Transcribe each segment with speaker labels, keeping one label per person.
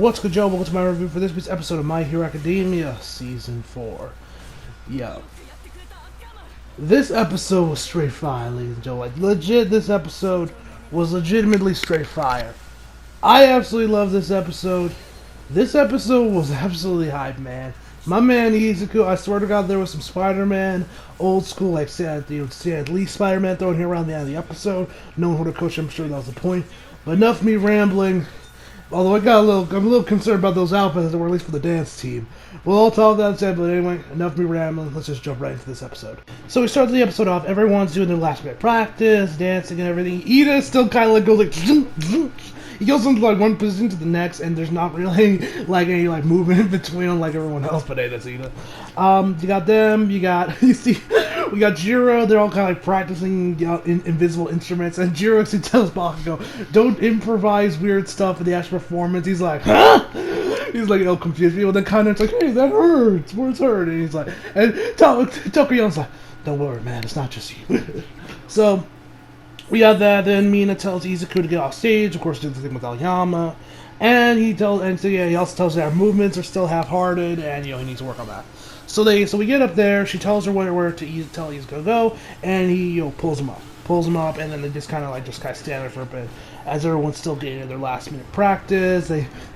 Speaker 1: What's good, Joe? Welcome to my review for this week's episode of My Hero Academia Season 4. Yo. This episode was straight fire, ladies and gentlemen. Like, legit, this episode was legitimately straight fire. I absolutely love this episode. This episode was absolutely hype, man. My man Izuku, I swear to God, there was some Spider-Man, old school, like Stan Lee Spider-Man thrown here around the end of the episode. No Horikoshi, I'm sure that was the point. But enough of me rambling. Although I'm a little concerned about those outfits that were released for the dance team. Well, all talk that said, but anyway, enough of me rambling. Let's just jump right into this episode. So we start the episode off. Everyone's doing their last minute practice, dancing and everything. Ida still kind of like goes like. He goes from like one position to the next, and there's not really like any like movement in between them like everyone else. But hey, that's Ida. You got them. You got we got Jiro. They're all kind of like practicing invisible instruments, and Jiro actually tells Bakugo, "Don't improvise weird stuff in the actual performance." He's like, "Huh?" He's like, confused. People then kind of like, "Hey, that hurts. Where's hurt?" And he's like, and Tokuyo's like, "Don't worry, man. It's not just you." So. We have that, then Mina tells Izuku to get off stage, of course, doing the thing with Aoyama, and he also tells her our movements are still half-hearted, and, he needs to work on that. So we get up there, she tells her where to tell Izuku to go, and he, pulls him up, and then they just kind of stand there for a bit, as everyone's still getting their last-minute practice.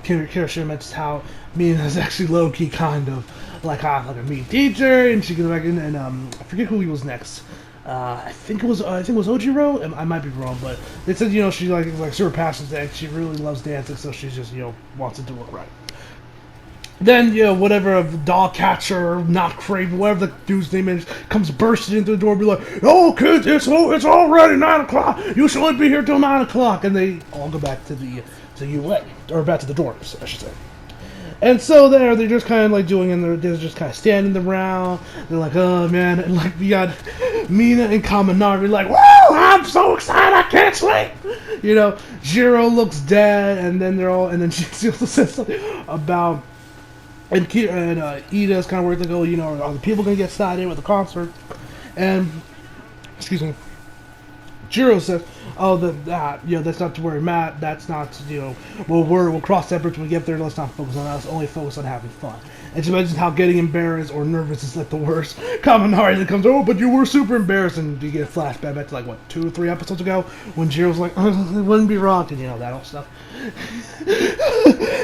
Speaker 1: Kirishima mentions how Mina is actually Lowkey, kind of, like a mean teacher, and she goes back in, and, I forget who he was next. I think it was Ojiro. I might be wrong, but they said she's like super passionate and she really loves dancing, so she's just wants it to look right. Then whatever doll catcher, not Craven, whatever the dude's name is, comes bursting into the door, and be like, "Oh kids, it's already 9 o'clock. You should only be here till 9 o'clock." And they all go back to the UA, or back to the dorms, I should say. And so they're just kind of like they're just kind of standing around. They're like, "Oh man," and like we got Mina and Kaminari like, "Whoa, I'm so excited, I can't sleep." Jiro looks dead, and then she also says something about and Ida's kind of worried to go, are the people gonna get started in with the concert? And excuse me. Jiro says, "Oh, that's not to worry, Matt. That's not, we'll cross that bridge when we get there. Let's not focus on us. Only focus on having fun." And she mentions how getting embarrassed or nervous is like the worst. Kaminari then comes, "Oh, but you were super embarrassed," and you get a flashback back to 2 or 3 episodes ago when Jiro's like, "Oh, it wouldn't be wrong," and that old stuff.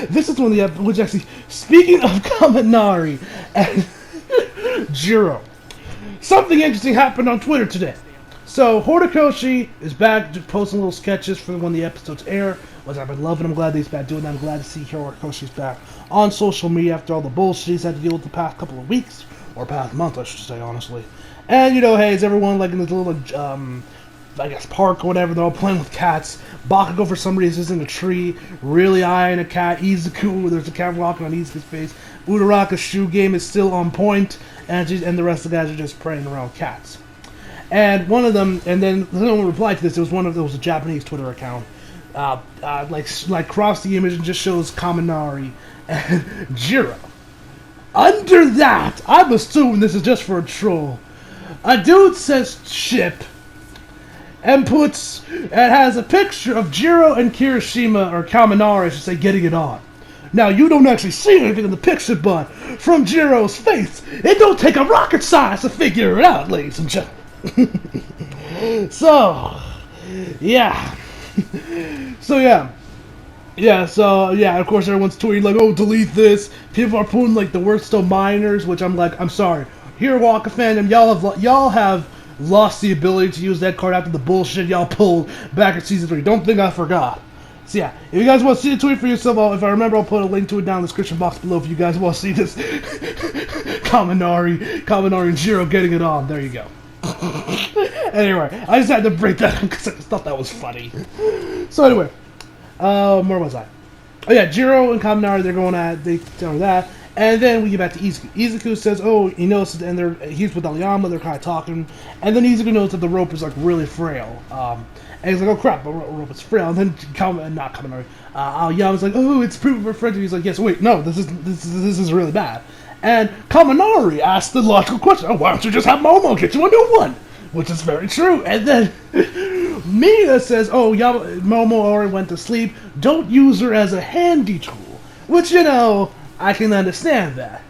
Speaker 1: This is one of the episodes, which actually, speaking of Kaminari and Jiro, something interesting happened on Twitter today. So, Horikoshi is back posting little sketches for when the episodes air, which I've been loving. I'm glad that he's back doing that. I'm glad to see Horikoshi's back on social media after all the bullshit he's had to deal with the past couple of weeks, or past month, I should say, honestly. And, hey, is everyone in this little, park or whatever, they're all playing with cats. Bakugo, for some reason, is in a tree, really eyeing a cat. Izuku, there's a cat walking on Izuku's face. Uraraka's shoe game is still on point, and the rest of the guys are just praying around cats. And one of them, and then someone replied to this. It was a Japanese Twitter account, crossed the image and just shows Kaminari and Jiro. Under that, I'm assuming this is just for a troll. A dude says "ship" and has a picture of Jiro and Kirishima, or Kaminari, I should say, getting it on. Now, you don't actually see anything in the picture, but from Jiro's face, it don't take a rocket science to figure it out, ladies and gentlemen. So, yeah. Of course everyone's tweeting like, "Oh, delete this." People are pulling the worst still minors, which I'm like, I'm sorry. Here, Waka fandom, y'all have lost the ability to use that card after the bullshit y'all pulled back in season 3. Don't think I forgot. So yeah, if you guys want to see the tweet for yourself, if I remember, I'll put a link to it down in the description box below if you guys want to see this. Kaminari and Jiro getting it on. There you go. Anyway, I just had to break that up because I just thought that was funny. So anyway, where was I? Oh yeah, Jiro and Kaminari, they tell her that, and then we get back to Izuku. Izuku says, "Oh, he knows," and he's with Aoyama, they're kind of talking, and then Izuku knows that the rope is really frail. And he's like, "Oh crap, the rope is frail." And then Aoyama's like, "Oh, it's proven for friendship." He's like, "Yes, wait, no, this is really bad." And Kaminari asked the logical question, "Oh, why don't you just have Momo get you a new one?" Which is very true. And then Mina says, "Oh, Momo already went to sleep. Don't use her as a handy tool." Which, you know, I can understand that.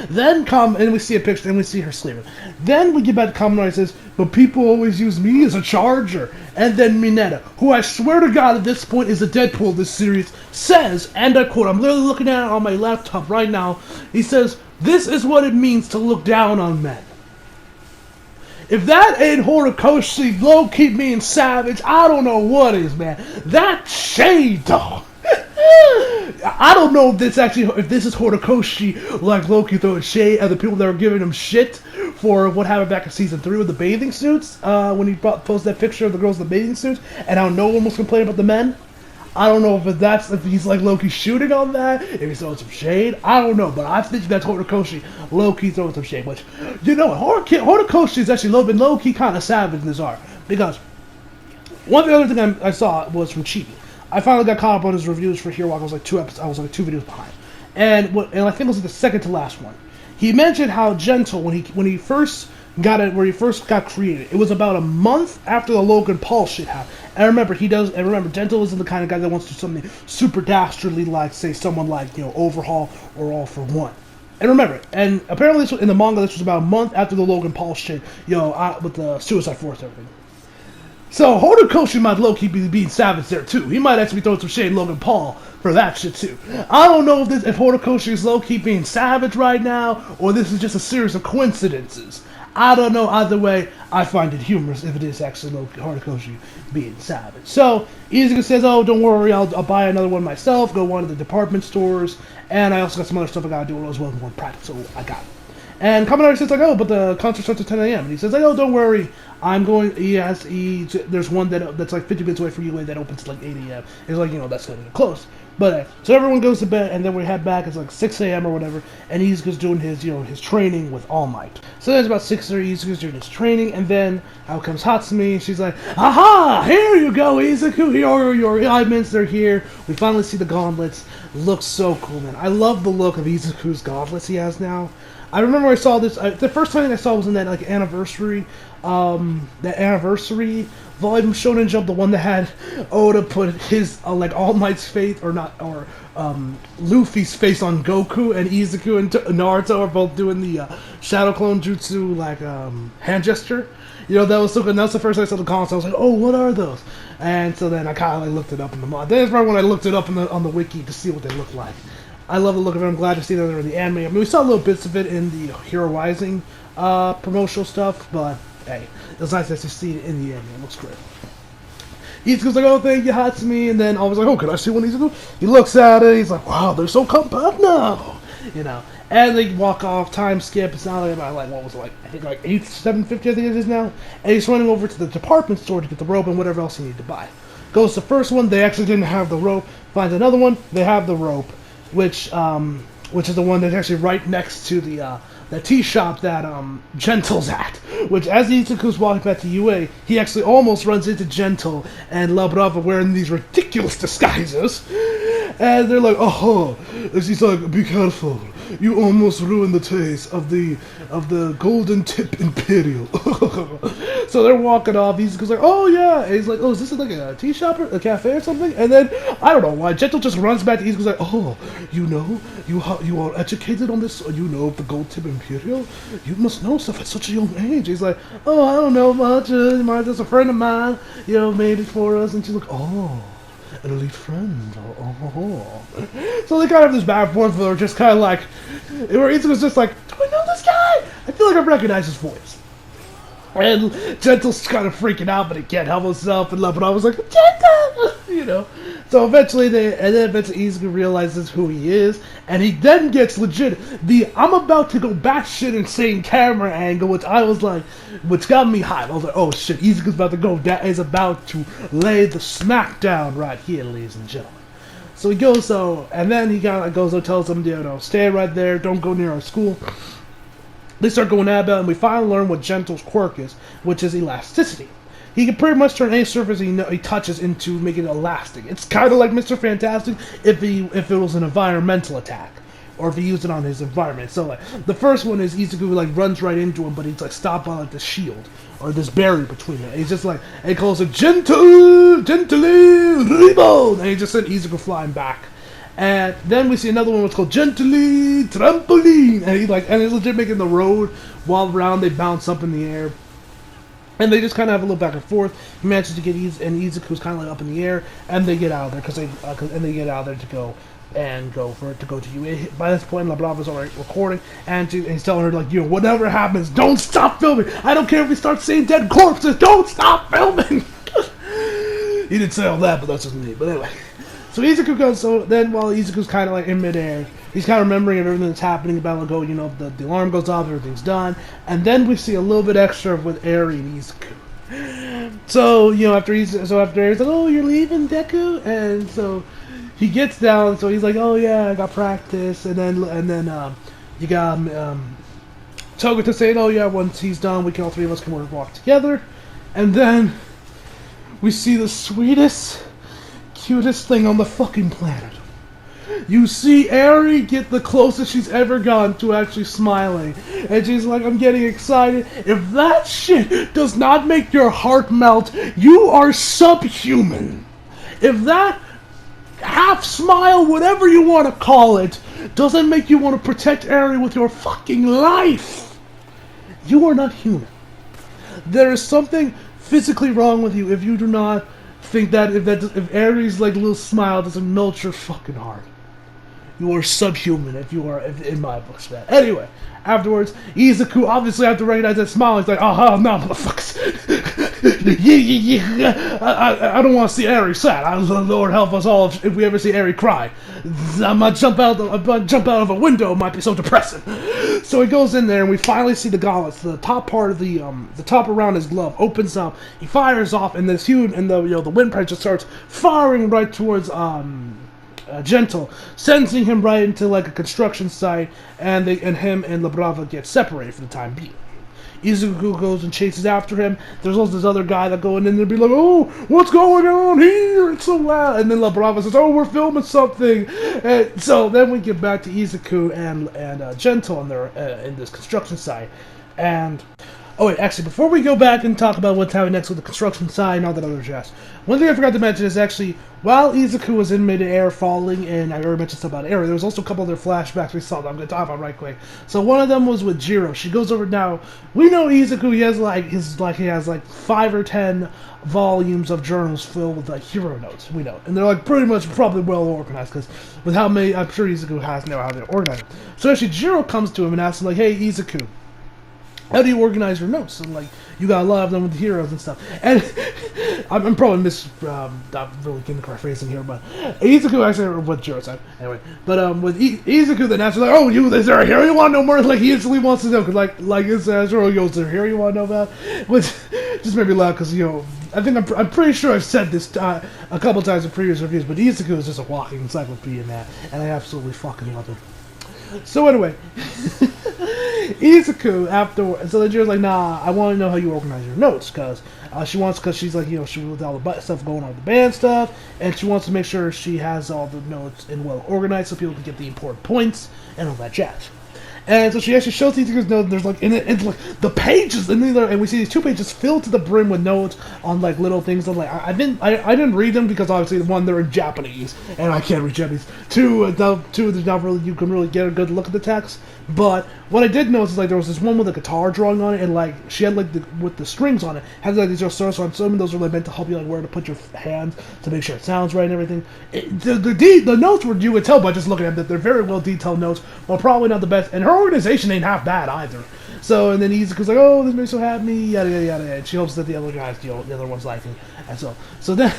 Speaker 1: Then and we see a picture, and we see her sleeping. Then we get back to Kaminari and says, but people always use me as a charger. And then Mineta, who I swear to God at this point is a Deadpool of this series, says, and I quote, I'm literally looking at it on my laptop right now, he says, this is what it means to look down on men. If that ain't Horikoshi, Lowkey being savage, I don't know what is, man. That shade, dog. I don't know if this is Horikoshi, like Lowkey throwing shade at the people that were giving him shit for what happened back in season 3 with the bathing suits, when he posted that picture of the girls in the bathing suits, and how no one was complaining about the men. I don't know if he's like Lowkey shooting on that, if he's throwing some shade, I don't know, but I think that's Horikoshi, Lowkey throwing some shade, which, you know, Horikoshi is actually been low-key kind of savage in this arc, because one other thing I saw was from Chibi. I finally got caught up on his reviews for Hero Walk. I was like 2 videos behind, and I think it was like the second to last one. He mentioned how Gentle when he first got it, where he first got created. It was about a month after the Logan Paul shit happened. And remember, Gentle isn't the kind of guy that wants to do something super dastardly like, say, someone like, you know, Overhaul or All for One. And remember, and apparently in the manga, this was about a month after the Logan Paul shit, you know, with the Suicide Force and everything. So Horikoshi might low-key be being savage there too. He might actually be throwing some shade at Logan Paul for that shit too. I don't know if Horikoshi is low-key being savage right now, or this is just a series of coincidences. I don't know. Either way, I find it humorous if it is actually Horikoshi being savage. So Izuku says, "Oh, don't worry, I'll buy another one myself. Go to one of the department stores, and I also got some other stuff I gotta do as well as one practice. So I got it." And Kaminari says like, "Oh, but the concert starts at 10 a.m. And he says like, "Oh, don't worry, I'm going." There's one that's like 50 minutes away from UA that opens at like 8 a.m. It's like, you know, that's gonna get close. But so everyone goes to bed, and then we head back. It's like 6 a.m. or whatever, and Izuku's doing his training with All Might. So then it's about 6:30. Izuku's doing his training, and then out comes Hatsumi, and she's like, "Aha! Here you go, Izuku. Here are your diamonds. They're here. We finally see the gauntlets. Looks so cool, man. I love the look of Izuku's gauntlets he has now. I remember I saw this. The first time I saw it was in that like anniversary volume Shonen Jump, the one that had Oda put his like All Might's face Luffy's face on Goku, and Izuku and Naruto are both doing the Shadow Clone Jutsu like hand gesture. You know, that was so good. And that was the first time I saw the comments. I was like, "Oh, what are those?" And so then I kind of like looked it up in the mod. That's probably when I looked it up on the wiki to see what they look like. I love the look of it. I'm glad to see that they're in the anime. I mean, we saw little bits of it in the Hero Rising promotional stuff, but hey, it was nice to see it in the anime. It looks great. Izuku's like, "Oh, thank you, Hatsumi," and then I was like, "Oh, can I see one Izuku?" He looks at it. He's like, "Wow, they're so compact now," you know. And they walk off. Time skip. It's now about like what was it, like I think like 7:50. I think it is now. And he's running over to the department store to get the rope and whatever else he needed to buy. Goes to the first one. They actually didn't have the rope. Finds another one. They have the rope. Which is the one that's actually right next to the tea shop that Gentle's at. Which, as Izuku's walking back to UA, he actually almost runs into Gentle and Labrava wearing these ridiculous disguises. And they're like, "Oh," and she's like, "Be careful. You almost ruined the taste of the Golden Tip Imperial." So they're walking off. Izuku's like, "Oh yeah," and he's like, "Oh, is this like a tea shop or a cafe or something?" And then I don't know why Gentle just runs back to Izuku's like, "Oh, you know, you are educated on this. You know of the Gold Tip Imperial. You must know stuff at such a young age." He's like, "Oh, I don't know much. Just a friend of mine, you know, made it for us." And she's like, "Oh, an elite friend." Oh. So they kind of have this back and forth where they're just kind of like, where Izuku's just like, "Do I know this guy? I feel like I recognize his voice." And Gentle's kind of freaking out, but he can't help himself. And I was like, "Gentle!" You know. So eventually Izuku realizes who he is, and he then gets legit I'm about to go batshit insane camera angle, which I was like, which got me hyped. I was like, "Oh shit, Izuku's about to go. That is about to lay the smackdown right here, ladies and gentlemen." So he goes, and then he kind of goes and tells them, you know, "Stay right there, don't go near our school." They start going at it, and we finally learn what Gentle's quirk is, which is elasticity. He can pretty much turn any surface he touches into making it elastic. It's kind of like Mr. Fantastic if it was an environmental attack, or if he used it on his environment. So like the first one is Izuku like runs right into him, but he's like stopped by like the shield or this barrier between it. And he's just like, and he calls it gently, rebound, and he just sent Izuku flying back. And then we see another one that's called Gently Trampoline, and he's legit making the road while around they bounce up in the air. And they just kind of have a little back and forth. He manages to get Izuku's kind of like up in the air, and they get out of there and they get out of there to go to you. By this point, La Brava's already recording, and he's telling her like, whatever happens, don't stop filming. I don't care if we start seeing dead corpses, don't stop filming. He didn't say all that, but that's just me. But anyway, so Izuku goes. So then, while Izuku's kind of like in midair, he's kind of remembering everything that's happening about like, the alarm goes off, everything's done, and then we see a little bit extra with Eri and Izuku. So after Eri's like, oh, you're leaving, Deku, and so he gets down. So he's like, oh yeah, I got practice, and then you got Toga saying, oh yeah, once he's done, all three of us can walk together, and then we see the sweetest, cutest thing on the fucking planet. You see Eri get the closest she's ever gotten to actually smiling. And she's like, I'm getting excited. If that shit does not make your heart melt, you are subhuman. If that half smile, whatever you want to call it, doesn't make you want to protect Eri with your fucking life, you are not human. There is something physically wrong with you if you do not think that if Eri's like little smile doesn't melt your fucking heart. You are subhuman in my books, man. Anyway, afterwards, Izuku obviously have to recognize that smile. He's like, oh no, motherfuckers. I don't want to see Eri sad. Lord help us all if we ever see Eri cry. I might jump out of a window. It might be so depressing. So he goes in there, and we finally see the gauntlets. The top part of the top around his glove opens up. He fires off, and this huge, and the windpipe just starts firing right towards Gentle, sending him right into like a construction site, and him and La Brava get separated for the time being. Izuku goes and chases after him. There's also this other guy that go in and be like, oh, what's going on here? It's so loud. And then La Brava says, oh, we're filming something. And so then we get back to Izuku and Gentle in this construction site. And oh wait, actually, before we go back and talk about what's happening next with the construction side and all that other jazz, one thing I forgot to mention is actually, while Izuku was in mid-air falling, and I already mentioned something about Eri, there was also a couple other flashbacks we saw that I'm going to talk about right quick. So one of them was with Jiro. She goes over now. We know Izuku, he has like 5 or 10 volumes of journals filled with like hero notes. We know, and they're like pretty much probably well organized because with how many, I'm sure Izuku has now how they're organized. So actually, Jiro comes to him and asks him like, hey Izuku, how do you organize your notes? And like, you got a lot of them with the heroes and stuff. And I'm probably not really getting the correct phrasing here, but Izuku actually, or what Jiro said, anyway. But with Izuku, then after like, oh, is there a hero you want to know more? Like he instantly wants to know, cause like it's Jiro goes, is there a hero you want to know about? Which just made me laugh, cause I think I'm pretty sure I've said this a couple times in previous reviews, but Izuku is just a walking encyclopedia, man, and I absolutely fucking love him. So anyway, Izuku afterwards, so then Jiro's like, nah, I want to know how you organize your notes, because she's like, she with all the stuff going on with the band stuff, and she wants to make sure she has all the notes and well organized so people can get the important points and all that jazz. And so she actually shows Izuku's notes. There's like it's like the pages, and we see these 2 pages filled to the brim with notes on like little things. And like I didn't read them because obviously one, they're in Japanese and I can't read Japanese. Two, there's not really you can really get a good look at the text. But what I did notice is like there was this one with a guitar drawing on it, and like she had like with the strings on it had like these stars on. Some of those were like meant to help you like where to put your hands to make sure it sounds right and everything. The notes were, you would tell by just looking at them that they're very well detailed notes, but probably not the best. And her organization ain't half bad either. So and then Izuku's like, oh, this makes me so happy, yada yada yada. And she hopes that the other guys, the other ones like it, and so then,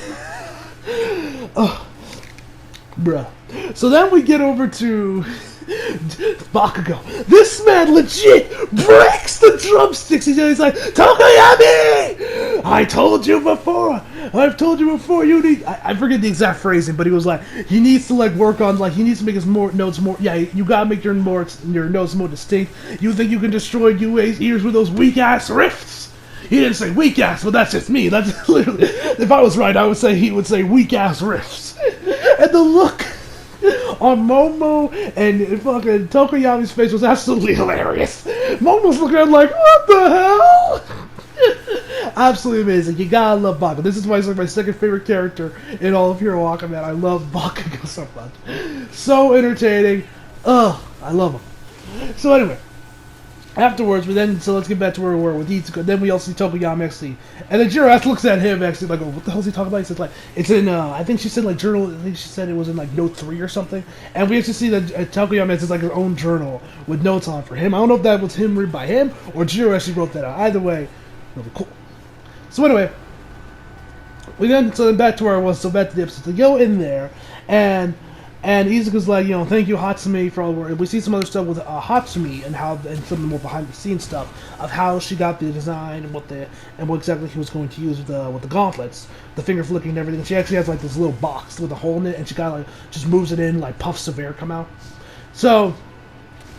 Speaker 1: oh, bruh. So then we get over to Bakugo. This man legit breaks the drumsticks. He's like, Tokoyami! I've told you before, you need... I forget the exact phrasing, but he was like, he needs to like work on, like, he needs to make his notes more... Yeah, you gotta make your notes more distinct. You think you can destroy UA's ears with those weak-ass riffs? He didn't say weak-ass, but that's just me. That's literally... If I was right, I would say he would say weak-ass riffs. And the look on Momo and fucking Tokoyami's face was absolutely hilarious. Momo's looking at him like, what the hell? Absolutely amazing. You gotta love Bakugo. This is why he's like my second favorite character in all of Hero Academia. I love Bakugo so much. So entertaining. Ugh, I love him. So anyway, afterwards, so let's get back to where we were with Izuku. Then we also see Tokoyami actually, and then Jiro looks at him actually like, oh, what the hell is he talking about? He says like, it's in, I think she said like journal, I think she said it was in like note 3 or something. And we actually see that Tokoyami has like her own journal with notes on for him. I don't know if that was him read by him or Jiro actually wrote that out. Either way, really cool. So anyway, so then back to where I was, so back to the episode. So go in there, and Izuku's like, thank you Hatsumi for all the work. We see some other stuff with Hatsumi and some of the more behind the scenes stuff of how she got the design and what exactly he was going to use with the gauntlets, the finger flicking and everything. She actually has like this little box with a hole in it, and she kind of like just moves it in, like puffs of air come out. So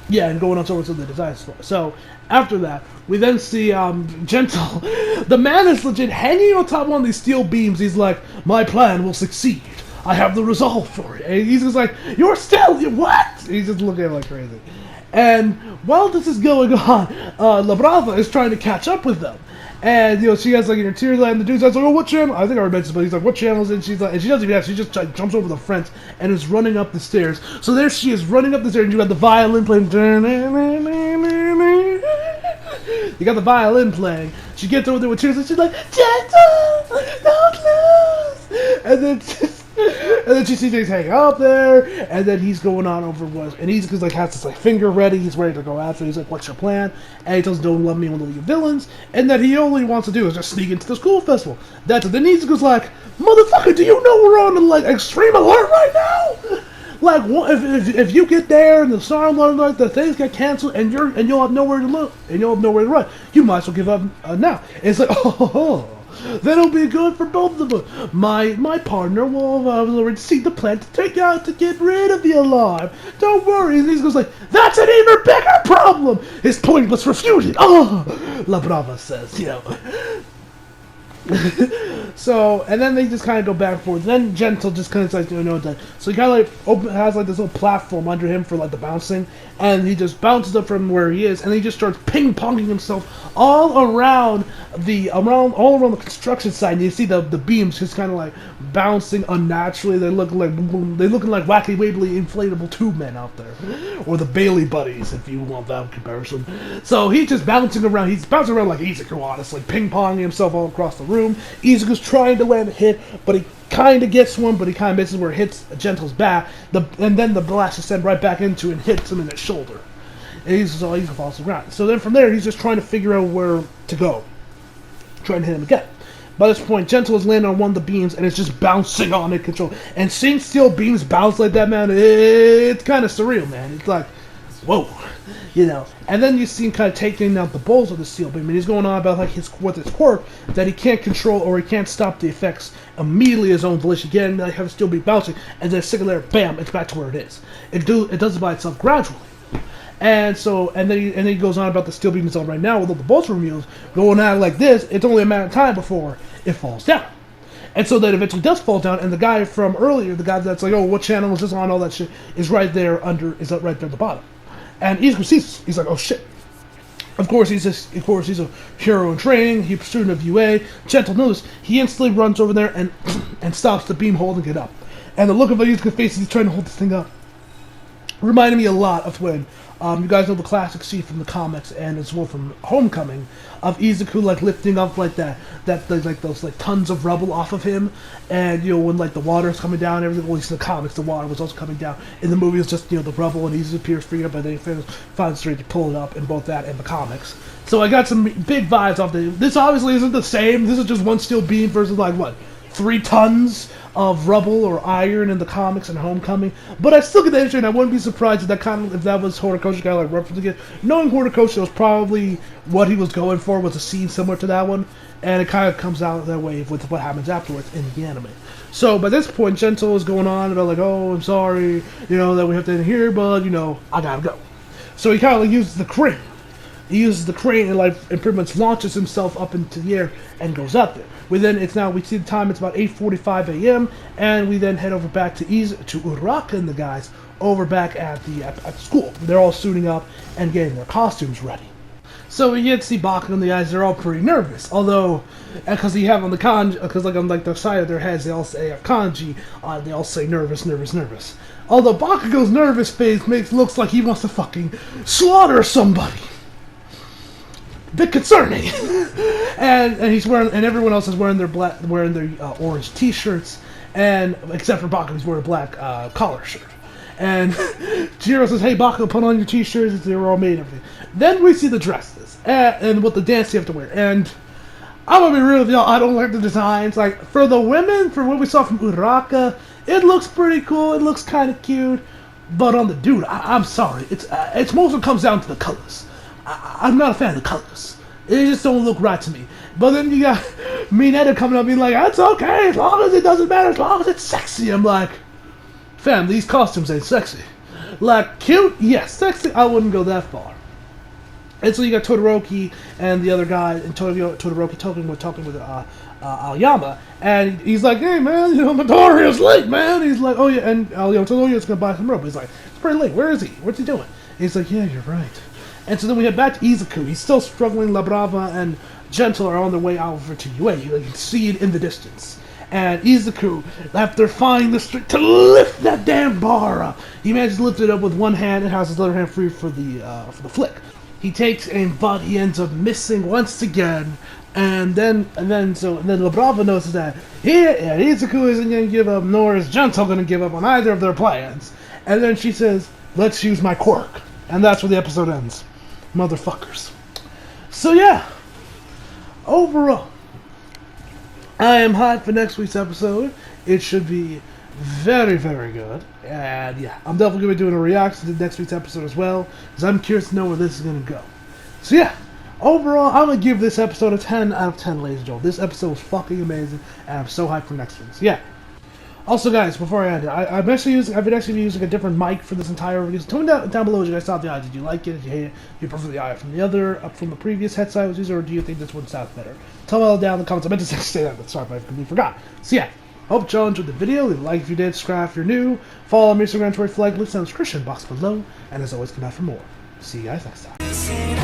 Speaker 1: yeah, and going on towards the design store. So after that, we then see Gentle. The man is legit hanging on top of one of these steel beams. He's like, my plan will succeed. I have the resolve for it. And he's just like, you're still, what? He's just looking at it like crazy. And while this is going on, La Brava is trying to catch up with them. And, she has like an interior line, and the dude's like, oh, what channel? I think I already mentioned, but he's like, what channel is it? And she's like, and she doesn't even ask, she just jumps over the fence and is running up the stairs. So there she is running up the stairs, and you got the violin playing. You got the violin playing. She gets over there with tears, and she's like, Gentle, don't lose. And then she sees he's hanging out there, and then he's going on over and he's like has this like finger ready, he's ready to go after. He's like, "What's your plan?" And he tells him, "Don't love me, one of your villains," and that he only wants to do is just sneak into the school festival. That's it. Then Izuku's like, "Motherfucker, do you know we're on like extreme alert right now? Like, if you get there and the star alert, the things get canceled, and you'll have nowhere to look, and you'll have nowhere to run. You might as well give up now." And it's like, oh. That'll be good for both of us. My partner will already see the plan to take out to get rid of the alarm. Don't worry. And he goes like, that's an even bigger problem. His point was refuted. Oh, La Brava says, So, and then they just kind of go back and forth. Then Gentle just kind of like, that. So he kind of like has like this little platform under him for like the bouncing, and he just bounces up from where he is, and he just starts ping-ponging himself all around the construction site. And you see the beams just kind of like bouncing unnaturally. They're looking like wacky wibbly inflatable tube men out there, or the Bailey buddies, if you want that comparison. So he's just bouncing around. He's bouncing around like Izuku, honestly, ping-ponging himself all across the room. Izuku's trying to land a hit, but he kind of gets one, but he kind of misses where it hits Gentle's back, and then the blast is sent right back into and hits him in the shoulder. And Izuku falls to the ground. So then from there, he's just trying to figure out where to go, trying to hit him again. By this point, Gentle has landed on one of the beams, and it's just bouncing on it, control. And seeing steel beams bounce like that, man, it's kind of surreal, man. It's like, whoa. And then you see him kind of taking out the bowls of the steel beam, and he's going on about like his quirk that he can't control or he can't stop the effects immediately his own volition. Again, like have a steel beam bouncing, and then a second later, bam, it's back to where it is. It does it by itself gradually. And then he goes on about the steel beam itself right now, although the bolts were removed, going at it like this, it's only a matter of time before it falls down. And so that eventually does fall down, and the guy from earlier, the guy that's like, oh, what channel is this on, all that shit, is right there right there at the bottom. And Izuku sees this. He's like, oh shit. Of course, he's a hero in training. He's a student of UA. Gentle knows. He instantly runs over there and stops the beam holding it up. And the look of Izuku's face as he's trying to hold this thing up reminded me a lot of when you guys know the classic scene from the comics and as well from Homecoming of Izuku like lifting up like that like those like tons of rubble off of him, and when like the water is coming down and everything. Well, at least in the comics the water was also coming down. In the movie it's just the rubble, and Izuku appears freed, but then he finds a way to pull it up in both that and the comics. So I got some big vibes off this. This obviously isn't the same. This is just one steel beam versus like what, 3 tons of rubble or iron in the comics and Homecoming, but I still get the interest, and I wouldn't be surprised if that was Horikoshi kind of like referencing it. Knowing Horikoshi, was probably what he was going for was a scene similar to that one, and it kind of comes out that way with what happens afterwards in the anime. So by this point, Gentle is going on about like, oh, I'm sorry, that we have to end here, but I gotta go. So he kind of like uses the crane. He uses the crane and like pretty much launches himself up into the air and goes out there. We see the time, it's about 8:45 a.m. and we then head over back to Uraka and the guys over back at the school. They're all suiting up and getting their costumes ready. So we get to see Bakugo and the guys, they're all pretty nervous. Although, because you have on the kanji, because like on like the side of their heads, they all say kanji, they all say nervous, nervous, nervous. Although Bakugo's nervous face looks like he wants to fucking slaughter somebody. Bit concerning. and he's wearing, and everyone else is wearing their orange T-shirts, and except for Bakugo, he's wearing a black collar shirt. And Jiro says, "Hey Bakugo, put on your T-shirts. They were all made and everything." Then we see the dresses and what the dance you have to wear. And I'm gonna be real with y'all, I don't like the designs. Like for the women, for what we saw from Uraraka, it looks pretty cool. It looks kind of cute. But on the dude, I'm sorry. It's mostly comes down to the colors. I'm not a fan of the colors. It just don't look right to me. But then you got Mineta coming up being like, "That's okay, as long as it doesn't matter, as long as it's sexy." I'm like, fam, these costumes ain't sexy. Like, cute? Yes. Sexy? I wouldn't go that far. And so you got Todoroki and the other guy, and Todoroki talking with Aoyama, and he's like, "Hey man, you know, Midoriya's late, man." He's like, "Oh yeah," and Todoroki's gonna buy some rope. He's like, "It's pretty late. Where is he? What's he doing?" And he's like, "Yeah, you're right." And so then we head back to Izuku. He's still struggling. La Brava and Gentle are on their way over to UA. You can see it in the distance. And Izuku, after finding the strength to lift that damn bar up, he manages to lift it up with one hand and has his other hand free for the flick. He takes aim, but he ends up missing once again. And then La Brava notices that Izuku isn't going to give up, nor is Gentle going to give up on either of their plans. And then she says, "Let's use my quirk." And that's where the episode ends. Motherfuckers. So yeah, overall, I am hyped for next week's episode. It should be very, very good. And yeah, I'm definitely going to be doing a reaction to next week's episode as well, because I'm curious to know where this is going to go. So yeah, overall, I'm going to give this episode a 10 out of 10, ladies and gentlemen. This episode was fucking amazing, and I'm so hyped for next week. So yeah. Also, guys, before I end it, I've been actually using a different mic for this entire video. So tell me down below what you guys thought of the eye. Did you like it? Did you hate it? Do you prefer the eye from the previous headset I was using, or do you think this one sounds better? Tell me all down in the comments. I meant to say that, but sorry if I completely forgot. So yeah, hope y'all enjoyed the video. Leave a like if you did, subscribe if you're new, follow me on Instagram, Twitter, links in the description box below, and as always, come out for more. See you guys next time.